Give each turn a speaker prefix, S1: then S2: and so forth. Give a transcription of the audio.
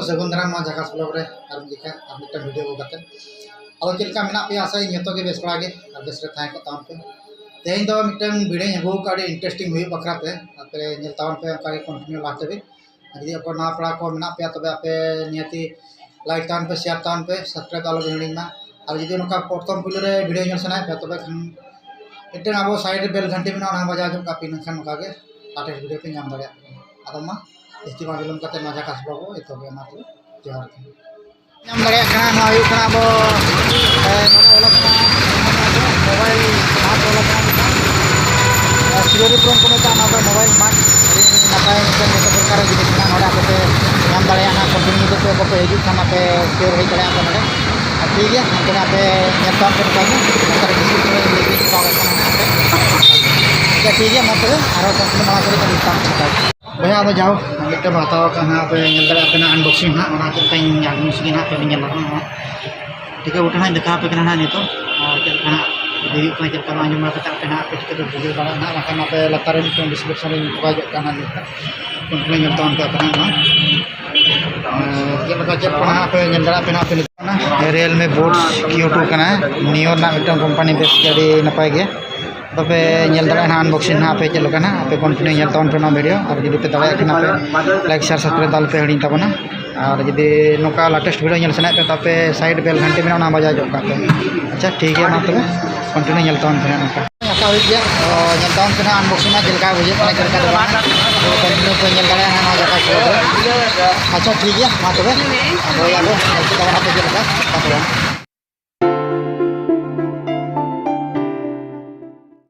S1: सगुन दाराम झाकास ब्लॉग रे और दिखा और मिट्टा वीडियो को करते अब चलका मेना पे आशा जो के बेस बड़ा और बेस तहन को ताम पे तेज दो मिट्टन वीडियो अगू का इंटरेस्टिंग हुई बखराते पे तावन पे उनका कंटिन्यू लाते भी यदि आप ना पड़ा को मेना पे तब आपे नियति लाइक तान पे शेयर तान पे सब्सक्राइब आलो हिड़ीमा और जब उनका प्रथम पुल वीडियो ñel सना पे तब मिट्टन अब साइड बेल घंटे में बजा जो कापी नखान के लाटेस्ट वीडियो पे नाम दाड़ा अदमा इस्तीमा विलम करते ना झाकास ब्लॉग को तो मा तो जोहार नाम दाड़ा अब मोबाइल हाथ सिरोरीपुरम को मेता मोबाइल मार्ट नपाय प्रकार जिनिस पे नाम दाड़ा कंटिन्यू पे पे हजू खान पे स्टोर हज दाड़ा ठीक है हमको पे ठीक है मैं और कंटिन्यू माड़ा कर भैया अब जाओ मिट्टे हताव पे दाड़ा अनबॉक्सिंग हाँ अनबॉक्सिंग हाँ पे ठीक है उठा देखा पे नित चलना चलता आजम पे टिकट बुझे दाड़ा पे लतार डिस्क्रिप्शन पकाना कंटिन्यू चलता पे दाड़ा पे रियलमी बोट्स Q2 नियो मिट्टन कंपनी बेस नपाय गे पे दाड़ा अनबॉक्सिंग हाँ पे चलना पे कंटिन्यू चलता पे वीडियो और जुदी पे दाड़ा पे लाइक शेयर सब्सक्राइब दाल पे हिड़ी तबना और जुदी नौका लेटेस्ट वीडियो सना पे तब पे साइड बेल घंटे में बजा जो पे अच्छा ठीक है तब कंटिन्यू चलता पे नौका आता हुई गया चलता पे अनबॉक्सिंग चलका बुझे चलका कंटिन्यू पे दाड़ा अच्छा ठीक है तब चलका